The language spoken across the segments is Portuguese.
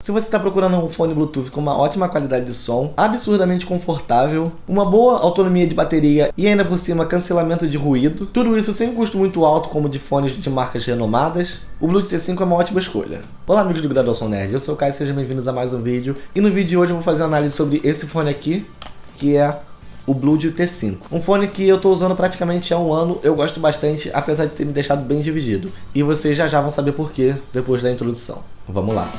Se você está procurando um fone Bluetooth com uma ótima qualidade de som, absurdamente confortável, uma boa autonomia de bateria e ainda por cima cancelamento de ruído, tudo isso sem custo muito alto como de fones de marcas renomadas, o Bluetooth T5 é uma ótima escolha. Olá amigos do Graduação Nerd, eu sou o Caio, sejam bem-vindos a mais um vídeo. E no vídeo de hoje eu vou fazer uma análise sobre esse fone aqui, que é o Bluetooth T5. Um fone que eu estou usando praticamente há um ano, eu gosto bastante, apesar de ter me deixado bem dividido. E vocês já vão saber por quê depois da introdução. Vamos lá.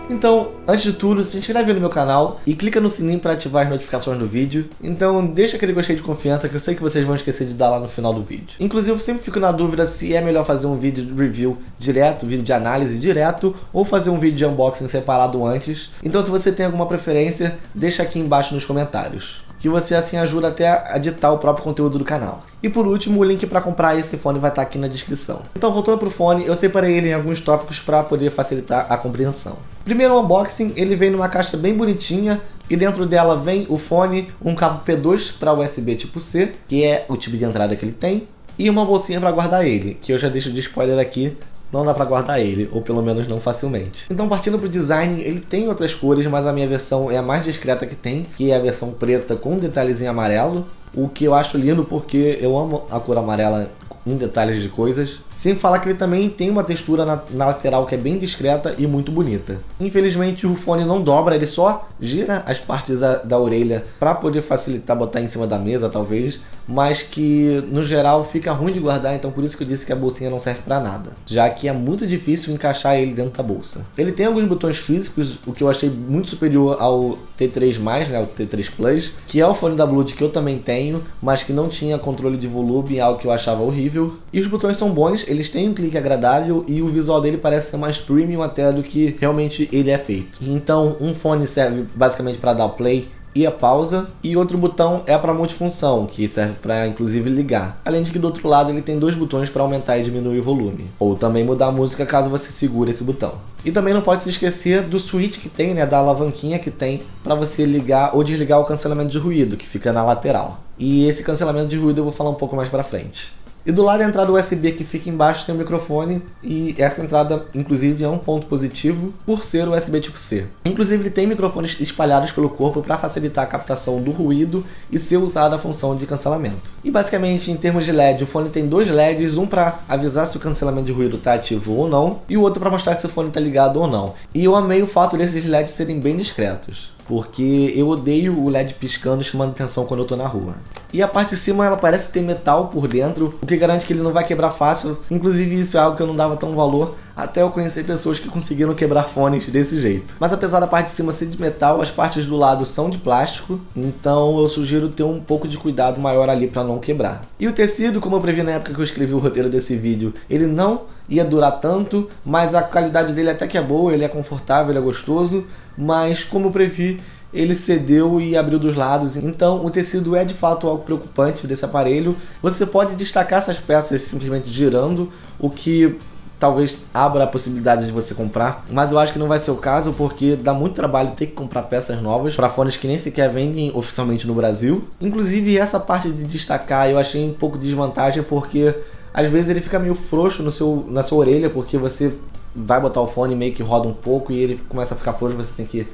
Então, antes de tudo, se inscreve no meu canal e clica no sininho para ativar as notificações do vídeo. Então, deixa aquele gostei de confiança que eu sei que vocês vão esquecer de dar lá no final do vídeo. Inclusive, eu sempre fico na dúvida se é melhor fazer um vídeo de review direto, vídeo de análise direto, ou fazer um vídeo de unboxing separado antes. Então, se você tem alguma preferência, deixa aqui embaixo nos comentários, que você assim ajuda até a editar o próprio conteúdo do canal. E por último, o link para comprar esse fone vai estar aqui na descrição. Então, voltando para o fone, eu separei ele em alguns tópicos para poder facilitar a compreensão. Primeiro, o unboxing, ele vem numa caixa bem bonitinha e dentro dela vem o fone, um cabo P2 para USB tipo C, que é o tipo de entrada que ele tem, e uma bolsinha para guardar ele, que eu já deixo de spoiler aqui. Não dá pra guardar ele, ou pelo menos não facilmente. Então, partindo pro design, ele tem outras cores, mas a minha versão é a mais discreta que tem, que é a versão preta com detalhes em amarelo, o que eu acho lindo porque eu amo a cor amarela em detalhes de coisas. Sem falar que ele também tem uma textura na lateral que é bem discreta e muito bonita. Infelizmente o fone não dobra, ele só gira as partes da orelha para poder facilitar botar em cima da mesa talvez, mas que no geral fica ruim de guardar, então por isso que eu disse que a bolsinha não serve para nada, já que é muito difícil encaixar ele dentro da bolsa. Ele tem alguns botões físicos, o que eu achei muito superior ao T3+, né, o T3 Plus, que é o fone da Bluetooth que eu também tenho, mas que não tinha controle de volume, algo que eu achava horrível. E os botões são bons, eles têm um clique agradável e o visual dele parece ser mais premium até do que realmente ele é feito. Então um fone serve basicamente para dar o play e a pausa, e outro botão é para multifunção, que serve para inclusive ligar. Além de que do outro lado ele tem dois botões para aumentar e diminuir o volume, ou também mudar a música caso você segure esse botão. E também não pode se esquecer do switch que tem, né, da alavanquinha que tem para você ligar ou desligar o cancelamento de ruído, que fica na lateral. E esse cancelamento de ruído eu vou falar um pouco mais para frente. E do lado da entrada USB que fica embaixo tem o microfone, e essa entrada inclusive é um ponto positivo por ser USB tipo C. Inclusive ele tem microfones espalhados pelo corpo para facilitar a captação do ruído e ser usada a função de cancelamento. E basicamente em termos de LED, o fone tem dois LEDs, um para avisar se o cancelamento de ruído está ativo ou não, e o outro para mostrar se o fone está ligado ou não. E eu amei o fato desses LEDs serem bem discretos, porque eu odeio o LED piscando e chamando atenção quando eu tô na rua. E a parte de cima ela parece ter metal por dentro, o que garante que ele não vai quebrar fácil. Inclusive isso é algo que eu não dava tão valor, até eu conhecer pessoas que conseguiram quebrar fones desse jeito. Mas apesar da parte de cima ser de metal, as partes do lado são de plástico, então eu sugiro ter um pouco de cuidado maior ali para não quebrar. E o tecido, como eu previ na época que eu escrevi o roteiro desse vídeo, ele não ia durar tanto, mas a qualidade dele até que é boa, ele é confortável, ele é gostoso, mas como eu previ, ele cedeu e abriu dos lados, então o tecido é de fato algo preocupante desse aparelho. Você pode destacar essas peças simplesmente girando, o que talvez abra a possibilidade de você comprar, mas eu acho que não vai ser o caso porque dá muito trabalho ter que comprar peças novas para fones que nem sequer vendem oficialmente no Brasil. Inclusive essa parte de destacar eu achei um pouco de desvantagem porque às vezes ele fica meio frouxo na sua orelha, porque você vai botar o fone e meio que roda um pouco e ele começa a ficar frouxo, você tem que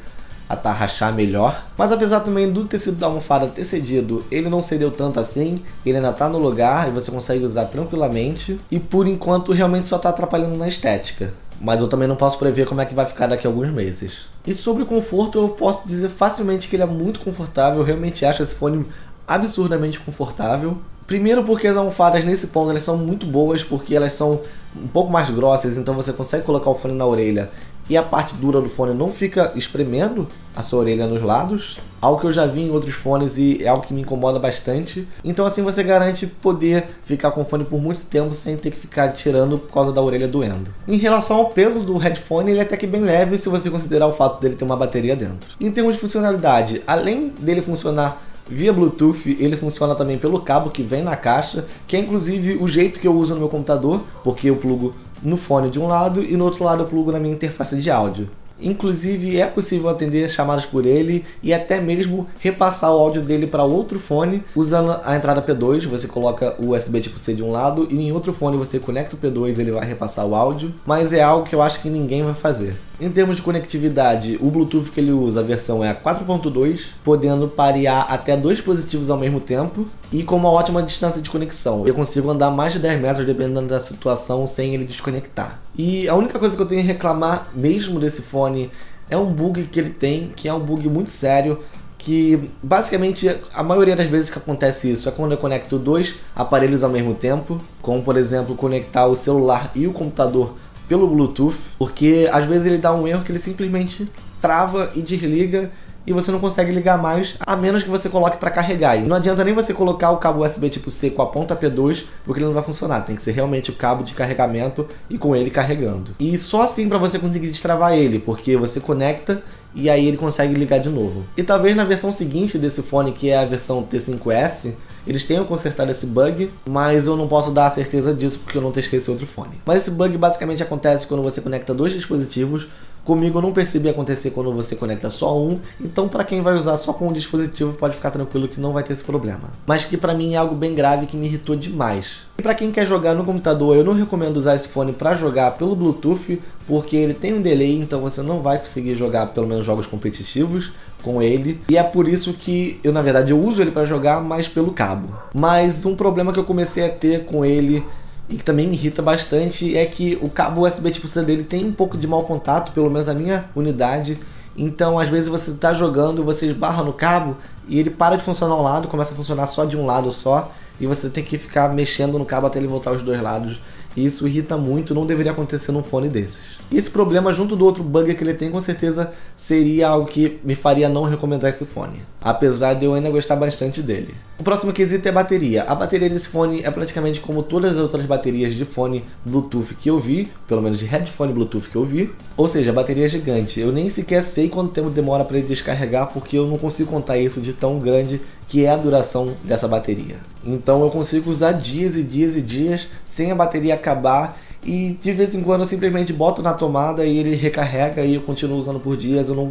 atarrachar melhor. Mas apesar também do tecido da almofada ter cedido, ele não cedeu tanto assim, ele ainda tá no lugar e você consegue usar tranquilamente, e por enquanto realmente só tá atrapalhando na estética, mas eu também não posso prever como é que vai ficar daqui a alguns meses. E sobre o conforto, eu posso dizer facilmente que ele é muito confortável, eu realmente acho esse fone absurdamente confortável. Primeiro porque as almofadas nesse ponto elas são muito boas, porque elas são um pouco mais grossas, então você consegue colocar o fone na orelha e a parte dura do fone não fica espremendo a sua orelha nos lados, algo que eu já vi em outros fones e é algo que me incomoda bastante. Então assim você garante poder ficar com o fone por muito tempo sem ter que ficar tirando por causa da orelha doendo. Em relação ao peso do headphone, ele é até que bem leve se você considerar o fato dele ter uma bateria dentro. Em termos de funcionalidade, além dele funcionar via Bluetooth, ele funciona também pelo cabo que vem na caixa, que é inclusive o jeito que eu uso no meu computador, porque eu plugo no fone de um lado e no outro lado eu plugo na minha interface de áudio. Inclusive é possível atender chamadas por ele e até mesmo repassar o áudio dele para outro fone usando a entrada P2. Você coloca o USB tipo C de um lado e em outro fone você conecta o P2 e ele vai repassar o áudio, mas é algo que eu acho que ninguém vai fazer. Em termos de conectividade, o Bluetooth que ele usa, a versão é a 4.2, podendo parear até 2 dispositivos ao mesmo tempo e com uma ótima distância de conexão. Eu consigo andar mais de 10 metros dependendo da situação sem ele desconectar. E a única coisa que eu tenho a reclamar mesmo desse fone é um bug que ele tem, que é um bug muito sério, que basicamente a maioria das vezes que acontece isso é quando eu conecto 2 aparelhos ao mesmo tempo, como por exemplo conectar o celular e o computador pelo Bluetooth, porque às vezes ele dá um erro que ele simplesmente trava e desliga e você não consegue ligar mais, a menos que você coloque para carregar. E não adianta nem você colocar o cabo USB tipo C com a ponta P2, porque ele não vai funcionar. Tem que ser realmente o cabo de carregamento e com ele carregando. E só assim para você conseguir destravar ele, porque você conecta e aí ele consegue ligar de novo. E talvez na versão seguinte desse fone, que é a versão T5S, eles tenham consertado esse bug, mas eu não posso dar a certeza disso porque eu não testei esse outro fone. Mas esse bug basicamente acontece quando você conecta 2 dispositivos. Comigo eu não percebi acontecer quando você conecta só um, então para quem vai usar só com um dispositivo pode ficar tranquilo que não vai ter esse problema. Mas que para mim é algo bem grave que me irritou demais. E para quem quer jogar no computador, eu não recomendo usar esse fone para jogar pelo Bluetooth, porque ele tem um delay, então você não vai conseguir jogar pelo menos jogos competitivos com ele. E é por isso que eu, na verdade, eu uso ele para jogar, mas pelo cabo. Mas um problema que eu comecei a ter com ele e que também me irrita bastante é que o cabo USB tipo C dele tem um pouco de mau contato, pelo menos na minha unidade. Então às vezes você está jogando, você esbarra no cabo e ele para de funcionar um lado, começa a funcionar só de um lado só, e você tem que ficar mexendo no cabo até ele voltar os dois lados. E isso irrita muito, não deveria acontecer num fone desses. E esse problema, junto do outro bug que ele tem, com certeza seria algo que me faria não recomendar esse fone, apesar de eu ainda gostar bastante dele. O próximo quesito é a bateria. A bateria desse fone é praticamente como todas as outras baterias de fone Bluetooth que eu vi, pelo menos de headphone Bluetooth que eu vi, ou seja, a bateria é gigante. Eu nem sequer sei quanto tempo demora para ele descarregar, porque eu não consigo contar isso de tão grande que é a duração dessa bateria. Então eu consigo usar dias e dias e dias sem a bateria acabar, e de vez em quando eu simplesmente boto na tomada e ele recarrega e eu continuo usando por dias. Eu não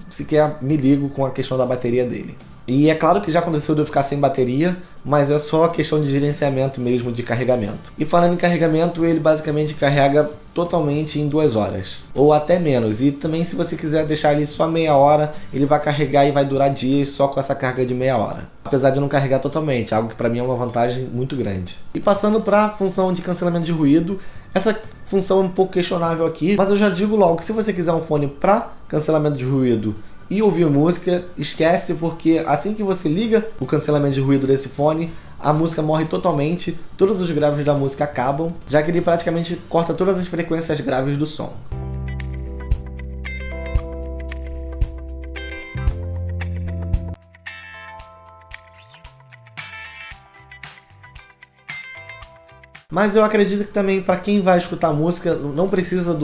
sequer me ligo com a questão da bateria dele. E é claro que já aconteceu de eu ficar sem bateria, mas é só questão de gerenciamento mesmo de carregamento. E falando em carregamento, ele basicamente carrega totalmente em 2 horas, ou até menos. E também se você quiser deixar ele só meia hora, ele vai carregar e vai durar dias só com essa carga de meia hora. Apesar de não carregar totalmente, algo que para mim é uma vantagem muito grande. E passando para a função de cancelamento de ruído, essa função é um pouco questionável aqui, mas eu já digo logo que se você quiser um fone para cancelamento de ruído e ouvir música, esquece, porque assim que você liga o cancelamento de ruído desse fone, a música morre totalmente, todos os graves da música acabam, já que ele praticamente corta todas as frequências graves do som. Mas eu acredito que também para quem vai escutar música não precisa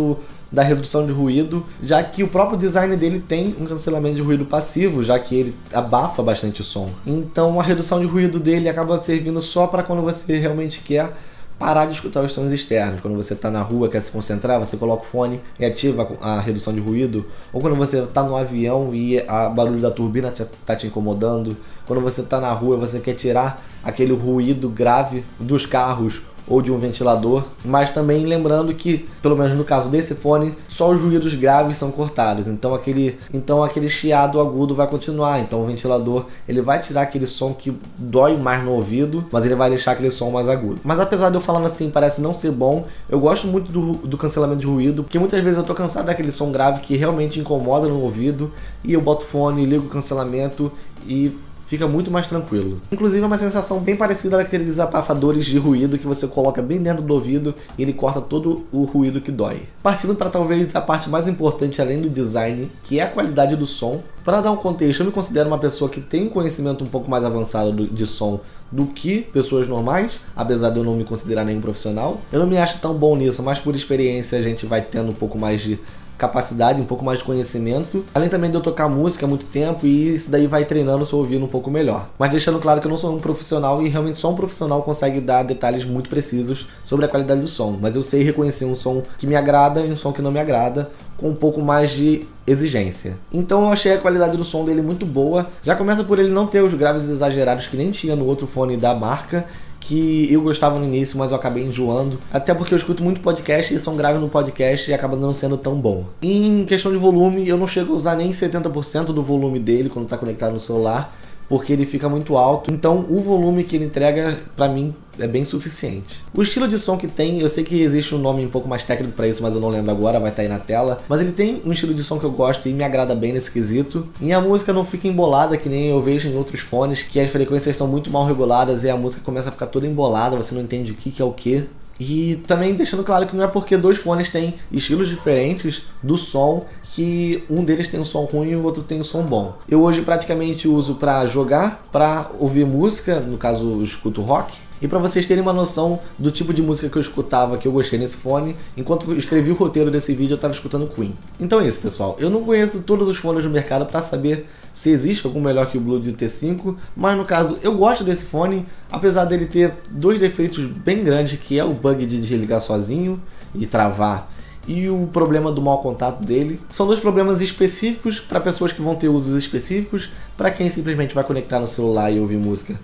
da redução de ruído, já que o próprio design dele tem um cancelamento de ruído passivo, já que ele abafa bastante o som. Então a redução de ruído dele acaba servindo só para quando você realmente quer parar de escutar os sons externos. Quando você está na rua, quer se concentrar, você coloca o fone e ativa a redução de ruído. Ou quando você está no avião e o barulho da turbina está te incomodando. Quando você está na rua e você quer tirar aquele ruído grave dos carros ou de um ventilador, mas também lembrando que, pelo menos no caso desse fone, só os ruídos graves são cortados, então aquele chiado agudo vai continuar, então o ventilador ele vai tirar aquele som que dói mais no ouvido, mas ele vai deixar aquele som mais agudo. Mas apesar de eu falando assim, parece não ser bom, eu gosto muito do cancelamento de ruído, porque muitas vezes eu tô cansado daquele som grave que realmente incomoda no ouvido, e eu boto o fone, ligo o cancelamento e fica muito mais tranquilo. Inclusive é uma sensação bem parecida daqueles abafadores de ruído que você coloca bem dentro do ouvido e ele corta todo o ruído que dói. Partindo para talvez a parte mais importante além do design, que é a qualidade do som. Para dar um contexto, eu me considero uma pessoa que tem um conhecimento um pouco mais avançado de som do que pessoas normais, apesar de eu não me considerar nenhum profissional. Eu não me acho tão bom nisso, mas por experiência a gente vai tendo um pouco mais de capacidade, um pouco mais de conhecimento, além também de eu tocar música há muito tempo, e isso daí vai treinando o seu ouvido um pouco melhor. Mas deixando claro que eu não sou um profissional, e realmente só um profissional consegue dar detalhes muito precisos sobre a qualidade do som, mas eu sei reconhecer um som que me agrada e um som que não me agrada, com um pouco mais de exigência. Então eu achei a qualidade do som dele muito boa. Já começa por ele não ter os graves exagerados que nem tinha no outro fone da marca, que eu gostava no início, mas eu acabei enjoando. Até porque eu escuto muito podcast e som grave no podcast e acaba não sendo tão bom. Em questão de volume, eu não chego a usar nem 70% do volume dele quando está conectado no celular, porque ele fica muito alto. Então o volume que ele entrega, pra mim, é bem suficiente. O estilo de som que tem, eu sei que existe um nome um pouco mais técnico pra isso, mas eu não lembro agora, vai estar aí na tela. Mas ele tem um estilo de som que eu gosto e me agrada bem nesse quesito. E a música não fica embolada, que nem eu vejo em outros fones, que as frequências são muito mal reguladas e a música começa a ficar toda embolada, você não entende o que é o que. E também deixando claro que não é porque dois fones têm estilos diferentes do som que um deles tem um som ruim e o outro tem um som bom. Eu hoje praticamente uso para jogar, para ouvir música, no caso eu escuto rock, e para vocês terem uma noção do tipo de música que eu escutava, que eu gostei nesse fone, enquanto eu escrevi o roteiro desse vídeo eu estava escutando Queen. Então é isso, pessoal. Eu não conheço todos os fones do mercado para saber se existe algum melhor que o Blue T5, mas no caso eu gosto desse fone, apesar dele ter dois defeitos bem grandes, que é o bug de desligar sozinho e travar, e o problema do mau contato dele. São dois problemas específicos para pessoas que vão ter usos específicos. Para quem simplesmente vai conectar no celular e ouvir música,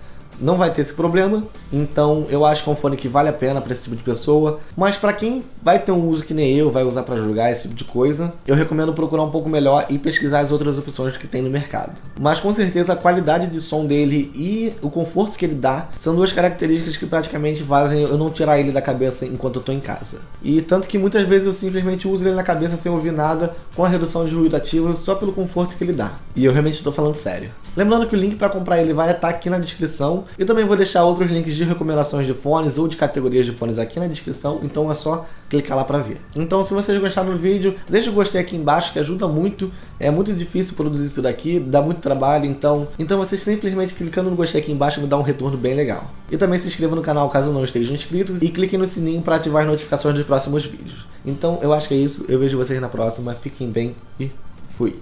não vai ter esse problema. Então eu acho que é um fone que vale a pena para esse tipo de pessoa. Mas para quem vai ter um uso que nem eu, vai usar para jogar, esse tipo de coisa, eu recomendo procurar um pouco melhor e pesquisar as outras opções que tem no mercado. Mas com certeza a qualidade de som dele e o conforto que ele dá são duas características que praticamente fazem eu não tirar ele da cabeça enquanto eu tô em casa. E tanto que muitas vezes eu simplesmente uso ele na cabeça sem ouvir nada, com a redução de ruído ativa, só pelo conforto que ele dá. E eu realmente estou falando sério. Lembrando que o link para comprar ele vai estar aqui na descrição. Eu também vou deixar outros links de recomendações de fones ou de categorias de fones aqui na descrição, então é só clicar lá para ver. Então se vocês gostaram do vídeo, deixa o gostei aqui embaixo que ajuda muito. É muito difícil produzir isso daqui, dá muito trabalho, então vocês simplesmente clicando no gostei aqui embaixo me dá um retorno bem legal. E também se inscreva no canal caso não estejam inscritos e cliquem no sininho para ativar as notificações dos próximos vídeos. Então eu acho que é isso, eu vejo vocês na próxima, fiquem bem e fui!